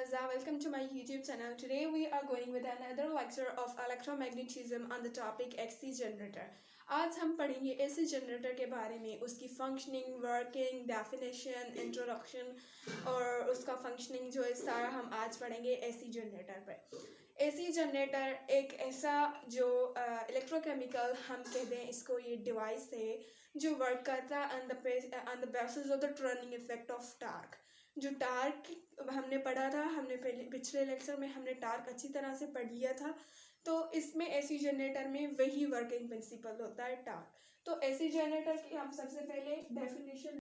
Nazza. Welcome to my YouTube channel. Today we are going with another lecture of electromagnetism on the topic AC generator. आज हम पढ़ेंगे AC generator के बारे में, उसकी functioning, working, definition, introduction और उसका फंक्शनिंग जो है सारा हम आज पढ़ेंगे AC जनरेटर पर। AC जनरेटर एक ऐसा जो इलेक्ट्रोकेमिकल हम कहते हैं इसको, ये डिवाइस है जो वर्क करता है on the basis of the turning effect of torque. जो टार्क हमने पढ़ा था, हमने पहले पिछले लेक्चर में हमने टार्क अच्छी तरह से पढ़ लिया था। तो इसमें एसी जनरेटर में वही वर्किंग प्रिंसिपल होता है, टार्क। तो एसी जनरेटर की हम सबसे पहले डेफिनेशन,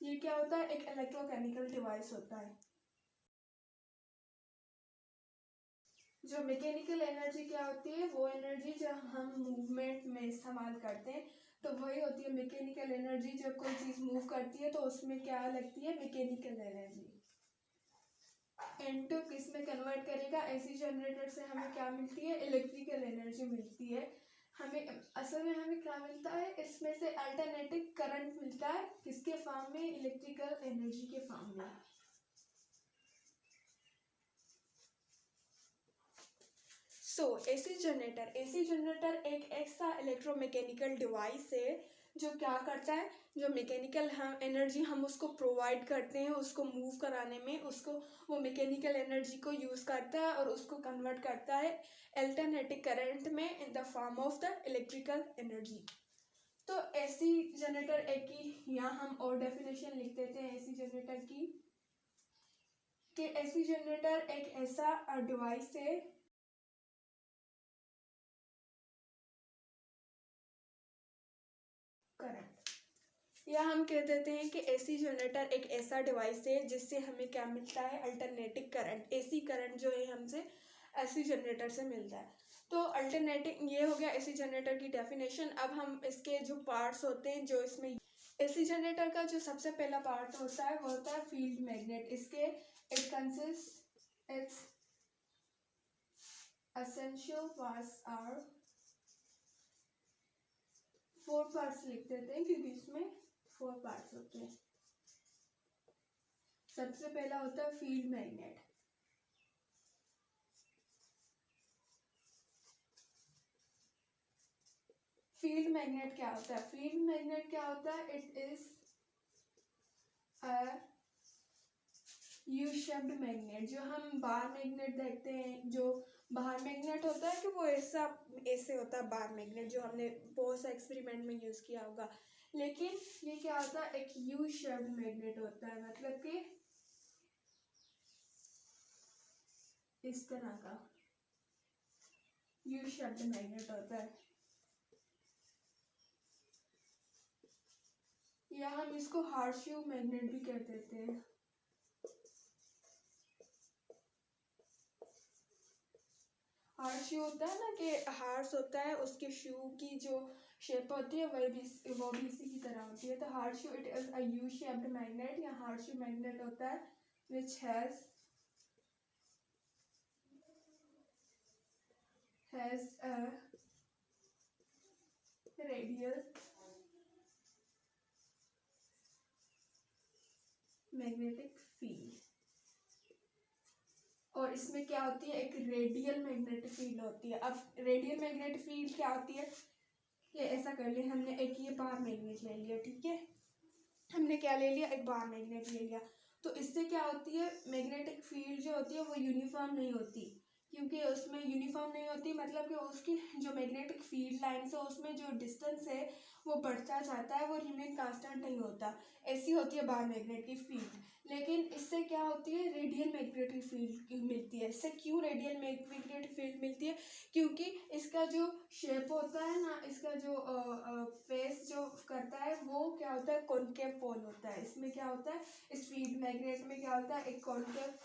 ये क्या होता है, एक इलेक्ट्रोकेमिकल डिवाइस होता है। जो मैकेनिकल एनर्जी क्या होती है, वो एनर्जी जो हम मूवमेंट में इस्तेमाल करते हैं, तो वही होती है मैकेनिकल एनर्जी। जब कोई चीज़ मूव करती है तो उसमें क्या लगती है, मैकेनिकल एनर्जी। इनटू किस में कन्वर्ट करेगा, एसी जनरेटर से हमें क्या मिलती है, इलेक्ट्रिकल एनर्जी मिलती है। हमें असल में हमें क्या मिलता है, इसमें से अल्टरनेटिव करंट मिलता है, किसके फॉर्म में, इलेक्ट्रिकल एनर्जी के फॉर्म में। एसी जनरेटर एक ऐसा इलेक्ट्रोमैकेनिकल डिवाइस है जो क्या करता है, जो मैकेनिकल हम एनर्जी हम उसको प्रोवाइड करते हैं, उसको मूव कराने में, उसको वो मैकेनिकल एनर्जी को यूज़ करता है और उसको कन्वर्ट करता है अल्टरनेटिव करंट में in the form of the electrical energy. तो एसी जनरेटर एक की यहाँ हम और डेफिनेशन लिख देते हैं एसी जनरेटर की, कि एसी जनरेटर एक ऐसा डिवाइस है करंट, या हम कह देते हैं कि एसी जनरेटर एक ऐसा डिवाइस है जिससे हमें क्या मिलता है, अल्टरनेटिव करंट। एसी करंट जो है हमसे एसी जनरेटर से मिलता है। तो अल्टरनेटिव, ये हो गया एसी जनरेटर की डेफिनेशन। अब हम इसके जो पार्ट्स होते हैं, जो इसमें एसी जनरेटर का जो सबसे पहला पार्ट होता है वो होता है फील्ड मैग्नेट। इसके it consist, its essential parts are, 4 parts लिख देते हैं क्योंकि इसमें 4 पार्ट्स होते हैं। सबसे पहला होता है फील्ड मैग्नेट। फील्ड मैग्नेट क्या होता है, फील्ड मैग्नेट क्या होता है, it is a U shaped magnet. जो हम बार मैग्नेट देखते हैं, जो बाहर मैग्नेट होता है कि वो ऐसा ऐसे होता है बार मैग्नेट, जो हमने बहुत सा एक्सपेरिमेंट में यूज किया होगा। लेकिन ये क्या होता है, एक यू शेप्ड मैग्नेट होता है, मतलब कि इस तरह का यू शेप्ड मैग्नेट होता है, या हम इसको हार्शू मैग्नेट भी कह देते हैं। हार्स शू होता है ना, कि हार्स होता है, उसके शू की जो शेप होती है वो भी इसी की तरह होती है। तो horseshoe it is a U shaped magnet, या हार्स शू मैग्नेट होता है which has a radial magnetic field. और इसमें क्या होती है, एक रेडियल मैग्नेटिक फील्ड होती है। अब रेडियल मैग्नेटिक फील्ड क्या होती है, ये ऐसा कर लिया हमने, एक ये बार मैग्नेट ले लिया, ठीक है, हमने क्या ले लिया, एक बार मैग्नेट ले लिया। तो इससे क्या होती है, मैग्नेटिक फील्ड जो होती है वो यूनिफॉर्म नहीं होती, क्योंकि उसमें यूनिफॉर्म नहीं होती, मतलब कि उसकी जो मैग्नेटिक फील्ड लाइन से उसमें जो डिस्टेंस है वो बढ़ता जाता है, वो रिमेन कांस्टेंट नहीं होता। ऐसी होती है बार मैग्नेटिक फील्ड। लेकिन इससे क्या होती है, रेडियल मैग्नेटिक फील्ड मिलती है। इससे क्यों रेडियल मैग्नेटिक फील्ड मिलती है, क्योंकि इसका जो शेप होता है ना, इसका जो फेस जो करता है वो क्या होता है, कॉनकेव पोल होता है। इसमें क्या होता है, इस फील्ड मैग्नेट में क्या होता है, एक कॉनकेव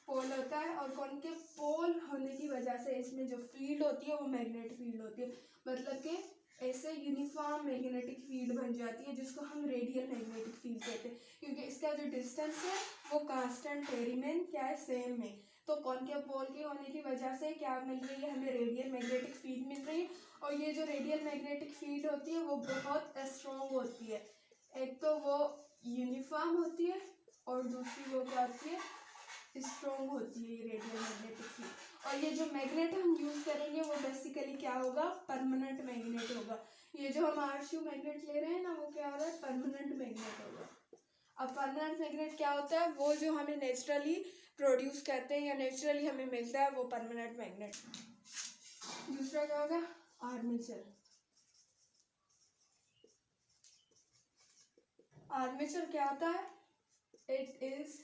पोल होता है, और कॉनकेव पोल होने की वजह से इसमें जो फील्ड होती है वो मैग्नेटिक फील्ड होती है, मतलब कि ऐसे यूनिफॉर्म मैग्नेटिक फील्ड बन जाती है, जिसको हम रेडियल मैग्नेटिक फील्ड कहते हैं, क्योंकि इसका जो डिस्टेंस है वो कांस्टेंट है, रिमेन क्या है, सेम में। तो कॉनकेव पोल के होने की वजह से क्या मिल रही है, हमें रेडियल मैग्नेटिक फील्ड मिल रही है। और ये जो रेडियल मैग्नेटिक फील्ड होती है वो बहुत स्ट्रॉन्ग होती है, एक तो वो यूनिफॉर्म होती है और दूसरी वो क्या होती है, स्ट्रॉन्ग होती है ये रेडियल मैग्नेटिक फील्ड। और ये जो मैग्नेट हम यूज़ करेंगे वो बेसिकली क्या होगा, परमानेंट मैग्नेट होगा। ये जो हम आरशू मैग्नेट ले रहे हैं ना वो क्या हो रहा है, परमानेंट मैग्नेट होगा। अब परमानेंट मैग्नेट क्या होता है, वो जो हमें नेचुरली प्रोड्यूस करते हैं या नेचुरली हमें मिलता है वो परमानेंट मैग्नेट। दूसरा क्या होगा, आर्मेचर। आर्मेचर क्या होता है, it is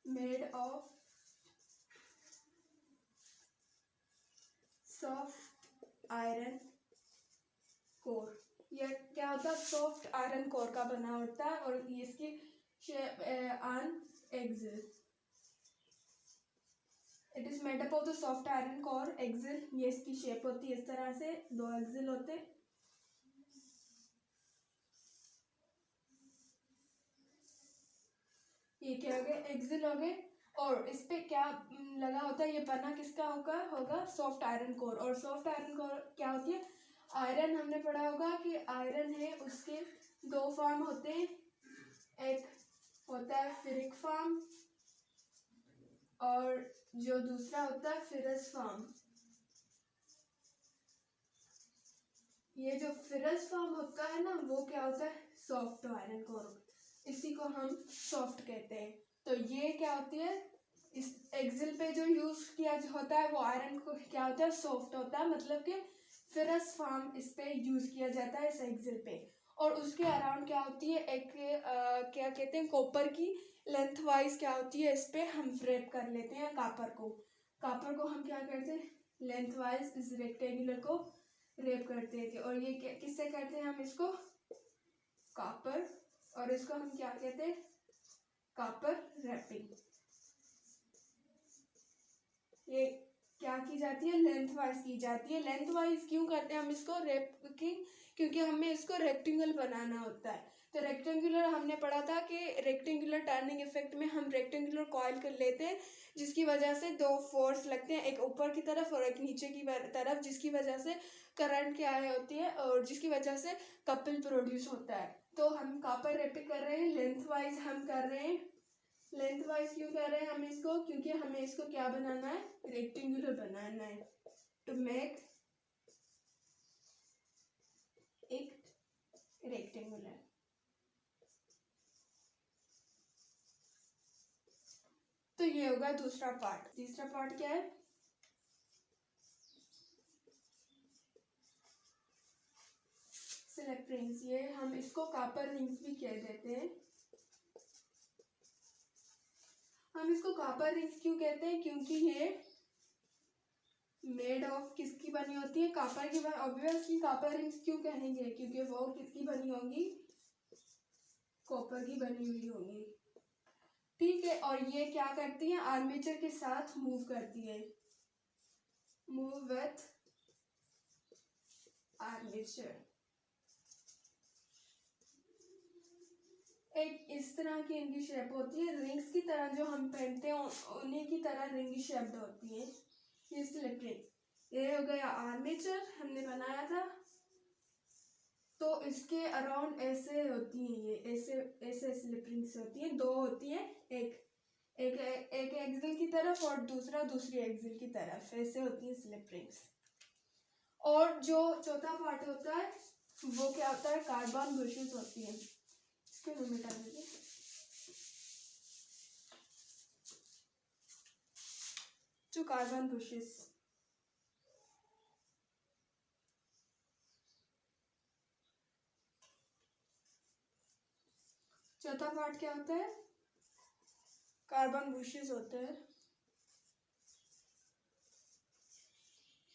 made of soft iron core. यह क्या होता है, सॉफ्ट आयरन कोर का बना होता है और इसकी shape on axle. It is made up of the soft iron core axle. ये इसकी शेप होती है इस तरह से, दो एक्सिल होते हैं। ये क्या हो गए, एक्सिल हो गए। और इस पे क्या लगा होता है, ये बना किसका होगा सॉफ्ट आयरन कोर। और सॉफ्ट आयरन कोर क्या होती है, आयरन हमने पढ़ा होगा कि आयरन है उसके दो फॉर्म होते हैं, एक होता है फेरिक फॉर्म और जो दूसरा होता है फेरस फॉर्म। ये जो फेरस फॉर्म होता है ना वो क्या होता है, सॉफ्ट आयरन कोर, इसी को हम सॉफ्ट कहते हैं। तो ये क्या होती है, इस एक्सिल पे जो यूज किया होता है वो आयरन को क्या होता है, सॉफ्ट होता है, मतलब कि फेरस फॉर्म इस पे यूज किया जाता है इस एक्सिल पे। और उसके अराउंड क्या होती है, एक क्या कहते हैं, कॉपर की लेंथ वाइज क्या होती है, इस पे हम रैप कर लेते हैं कापर को हम क्या करते हैं, लेंथ वाइज इस रेक्टेंगुलर को रैप करते थे। और ये किससे करते हैं हम इसको, कापर, और इसको हम क्या कहते हैं, कापर रैपिंग। ये क्या की जाती है, लेंथ वाइज की जाती है। लेंथ वाइज क्यों करते हैं हम इसको रैपिंग, क्योंकि हमें इसको रेक्टेंगल बनाना होता है। तो रेक्टेंगुलर हमने पढ़ा था कि रेक्टेंगुलर टर्निंग इफेक्ट में हम रेक्टेंगुलर कॉइल कर लेते हैं, जिसकी वजह से दो फोर्स लगते हैं, एक ऊपर की तरफ और एक नीचे की तरफ, जिसकी वजह से करंट क्या होती है और जिसकी वजह से कपल प्रोड्यूस होता है। तो हम कॉपर रैपिंग कर रहे हैं, लेंथ वाइज हम कर रहे हैं। लेंथ वाइज क्यों कर रहे हैं हम इसको, क्योंकि हमें इसको क्या बनाना है, रेक्टेंगुलर बनाना है, टू मेक एक रेक्टेंगुलर। तो ये होगा दूसरा पार्ट। तीसरा पार्ट क्या है, स्लिप रिंग्स। ये हम इसको कॉपर रिंग्स भी कह देते हैं। हम इसको कॉपर रिंग्स क्यों कहते हैं, क्योंकि ये मेड ऑफ किसकी बनी होती है, कॉपर की। ऑब्वियसली कॉपर रिंग्स क्यों कहेंगे, क्योंकि वो किसकी बनी होंगी, कॉपर की बनी हुई होंगी, ठीक है। और ये क्या करती है, आर्मेचर के साथ मूव करती है, मूव विथ आर्मेचर। एक इस तरह की इनकी शेप होती है, रिंग्स की तरह जो हम पहनते हैं उन्हीं की तरह रिंग शेप्ड होती है ये स्लिप रिंग। ये हो गया आर्मेचर हमने बनाया था। तो इसके अराउंड ऐसे होती हैं, ये ऐसे ऐसे स्लिप रिंग्स होती हैं, दो होती है, एक एक एक एक्सिल की तरफ और दूसरा दूसरी एक्सिल की तरफ, ऐसे होती है स्लिप रिंग्स। और जो चौथा पार्ट होता है वो क्या होता है, कार्बन बुशेस होती है। इसको मिटा दीजिए। जो कार्बन बुशेस, चौथा पार्ट क्या होता है, कार्बन बुशेस होते हैं।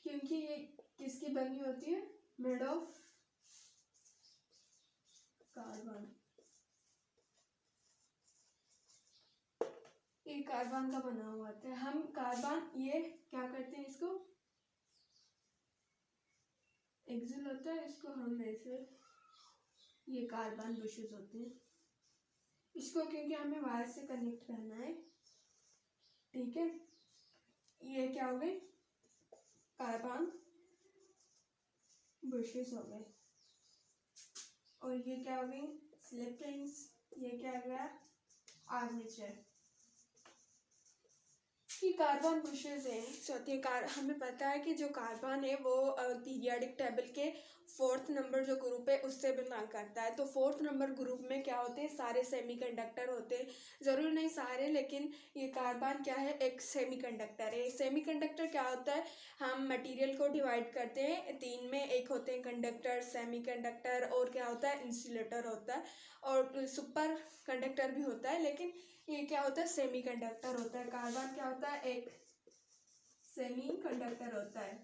क्योंकि ये किसकी बनी होती है, मेड ऑफ कार्बन। ये कार्बन का बना हुआ होता है। हम कार्बन ये क्या करते हैं, इसको एक्सिल होता है, इसको हम ऐसे, ये कार्बन बुशेस होते हैं। इसको क्योंकि हमें वायर से कनेक्ट करना है, ठीक है। ये क्या हो गए, कार्बन बुशेस हो गए। और और ये क्या हो गई स्लिप रिंग्स, ये क्या हो गया आर्मेचर। कि कार्बन बुशेस हैं होती है, हमें पता है कि जो कार्बन है वो पीरियोडिक टेबल के 4th नंबर जो ग्रुप है उससे बिलोंग करता है। तो 4th नंबर ग्रुप में क्या होते हैं, सारे सेमीकंडक्टर होते हैं, ज़रूर नहीं सारे, लेकिन ये कार्बन क्या है एक सेमीकंडक्टर है। सेमीकंडक्टर क्या होता है, हम मटेरियल को डिवाइड करते हैं 3 में, एक होते हैं कंडक्टर, सेमीकंडक्टर और क्या होता है इंसुलेटर होता है, और सुपर कंडक्टर भी होता है, लेकिन ये क्या होता है सेमी कंडक्टर होता है। कार्बन क्या होता है एक सेमी कंडक्टर होता है।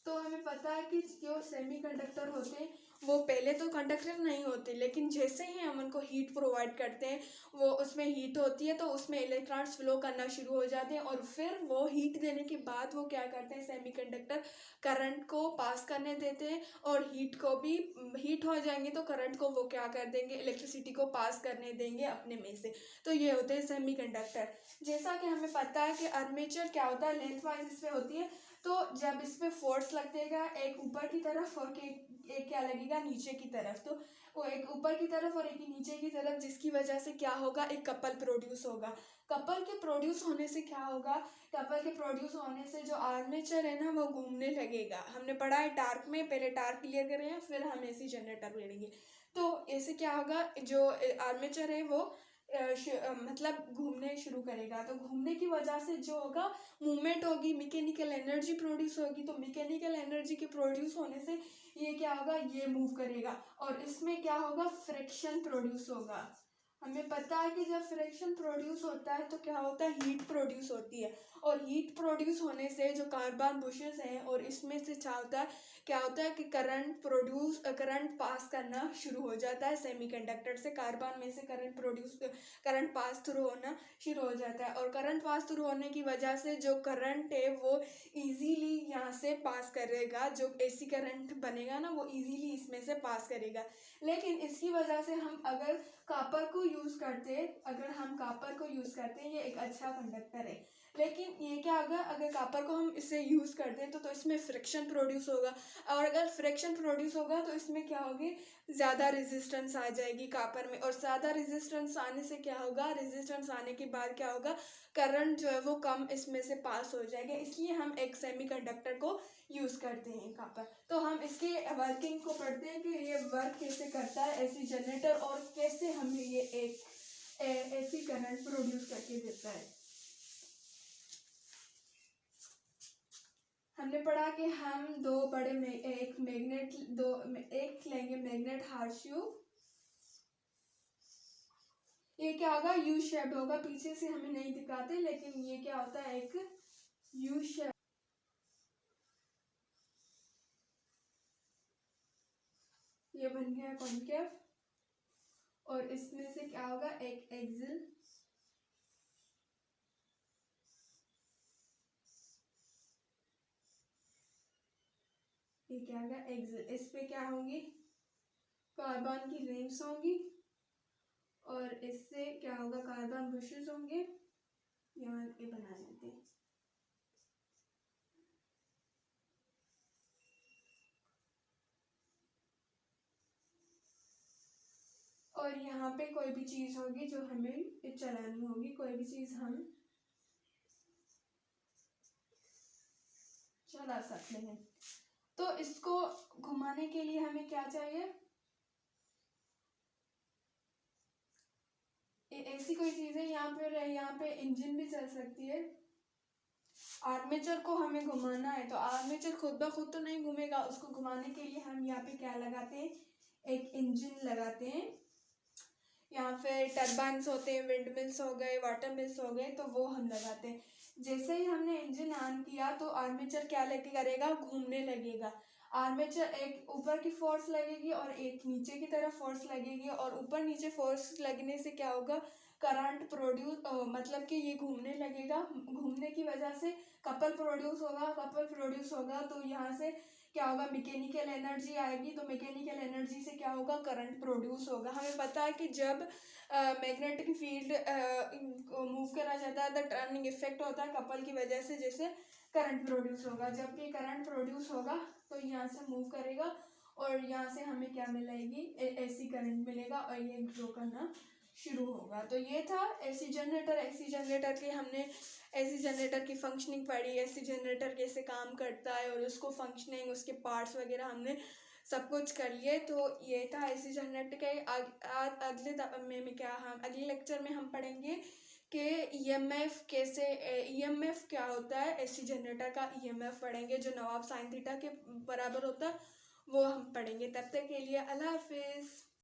तो हमें पता है कि जो सेमी कंडक्टर होते हैं वो पहले तो कंडक्टर नहीं होते, लेकिन जैसे ही हम उनको हीट प्रोवाइड करते हैं वो उसमें हीट होती है तो उसमें इलेक्ट्रॉन्स फ्लो करना शुरू हो जाते हैं, और फिर वो हीट देने के बाद वो क्या करते हैं सेमीकंडक्टर करंट को पास करने देते हैं, और हीट को भी हीट हो जाएंगे तो करंट को वो क्या कर देंगे इलेक्ट्रिसिटी को पास करने देंगे अपने में से। तो ये होते हैं सेमीकंडक्टर। जैसा कि हमें पता है कि आर्मेचर क्या होता है लेंथ वाइज इसमें होती है, तो जब इस पे फोर्स लगेगा एक ऊपर की तरफ और एक क्या लगेगा नीचे की तरफ, तो वो एक ऊपर की तरफ और एक नीचे की तरफ, जिसकी वजह से क्या होगा एक कपल प्रोड्यूस होगा। कपल के प्रोड्यूस होने से क्या होगा, कपल के प्रोड्यूस होने से जो आर्मेचर है ना वो घूमने लगेगा। हमने पढ़ा है टार्क में, पहले टार्क क्लियर करें हैं फिर हम एसी जनरेटर लेंगे। तो ऐसे क्या होगा जो आर्मेचर है वो मतलब घूमने शुरू करेगा, तो घूमने की वजह से जो होगा मूवमेंट होगी, मैकेनिकल एनर्जी प्रोड्यूस होगी, तो मैकेनिकल एनर्जी के प्रोड्यूस होने से ये क्या होगा ये मूव करेगा, और इसमें क्या होगा फ्रिक्शन प्रोड्यूस होगा। हमें पता है कि जब फ्रिक्शन प्रोड्यूस होता है तो क्या होता है हीट प्रोड्यूस होती है, और हीट प्रोड्यूस होने से जो कार्बन बुशेस हैं और इसमें से क्या होता है कि करंट पास करना शुरू हो जाता है सेमीकंडक्टर से, कार्बन में से करंट पास थ्रू होना शुरू हो जाता है, और करंट पास थ्रू होने की वजह से जो करंट है वो इजीली यहाँ से पास करेगा, जो एसी करंट बनेगा ना वो इजीली इसमें से पास करेगा। लेकिन इसकी वजह से हम अगर कापर को यूज़ करते हैं ये एक अच्छा कंडक्टर है, लेकिन ये क्या होगा अगर कापर को हम इसे यूज़ करते हैं तो इसमें फ्रिक्शन प्रोड्यूस होगा, और अगर फ्रिक्शन प्रोड्यूस होगा तो इसमें क्या होगी ज़्यादा रेजिस्टेंस आ जाएगी कापर में, और ज़्यादा रेजिस्टेंस आने से क्या होगा, रेजिस्टेंस आने के बाद क्या होगा करंट जो है वो कम इसमें से पास हो जाएगा, इसलिए हम एक सेमीकंडक्टर को यूज़ करते हैं कापर। तो हम इसके वर्किंग को पढ़ते हैं कि ये वर्क कैसे करता है एसी जनरेटर, और कैसे हमें ये एक एसी करंट प्रोड्यूस करके देता है। हमने पढ़ा कि हम एक लेंगे मैग्नेट हार्शू, ये क्या होगा यू शेप्ड होगा, पीछे से हमें नहीं दिखाते लेकिन ये क्या होता है एक यू शेप, ये बन गया कॉन्केव, और इसमें से क्या होगा एक एक्सिल, ये क्या होगा एक्सिल, इस पे क्या होंगी कार्बन की रिंग्स होंगी, और इससे क्या होगा कार्बन बुशेस होंगे, यहाँ ये बना लेते हैं। और यहाँ पे कोई भी चीज़ होगी जो हमें चलानी होगी, कोई भी चीज़ हम चला सकते हैं। तो इसको घुमाने के लिए हमें क्या चाहिए, ऐसी कोई चीज़ है यहाँ पे इंजन भी चल सकती है। आर्मेचर को हमें घुमाना है तो आर्मेचर खुद ब खुद तो नहीं घूमेगा, उसको घुमाने के लिए हम यहाँ पे क्या लगाते हैं एक इंजन लगाते हैं। यहाँ पे टरबाइन्स होते हैं, विंड मिल्स हो गए, वाटर मिल्स हो गए, तो वो हम लगाते हैं। जैसे ही हमने इंजन ऑन किया तो आर्मेचर क्या लेके करेगा घूमने लगेगा। आर्मेचर एक ऊपर की फोर्स लगेगी और एक नीचे की तरफ फोर्स लगेगी, और ऊपर नीचे फोर्स लगने से क्या होगा करंट प्रोड्यूस मतलब कि ये घूमने लगेगा, घूमने की वजह से कपल प्रोड्यूस होगा तो यहाँ से क्या होगा मैकेनिकल एनर्जी आएगी, तो मैकेनिकल एनर्जी से क्या होगा करंट प्रोड्यूस होगा। हमें पता है कि जब मैग्नेटिक फील्ड मूव करा जाता है तो टर्निंग इफेक्ट होता है कपल की वजह से, जैसे करंट प्रोड्यूस होगा। जब ये करंट प्रोड्यूस होगा तो यहाँ से मूव करेगा और यहाँ से हमें क्या मिलेगी, एसी करंट मिलेगा और ये ग्रो करना शुरू होगा। तो ये था एसी जनरेटर। एसी जनरेटर के हमने एसी जनरेटर की फंक्शनिंग पढ़ी, एसी जनरेटर कैसे काम करता है और उसको फंक्शनिंग, उसके पार्ट्स वगैरह हमने सब कुछ कर लिए। तो ये था एसी जनरेटर के। अगले लेक्चर में हम पढ़ेंगे कि ईएमएफ कैसे, ईएमएफ क्या होता है, एसी जनरेटर का ईएमएफ पढ़ेंगे जो नवाब साइन थीटा के बराबर होता है, वो हम पढ़ेंगे। तब तक के लिए अल्लाह हाफिज़।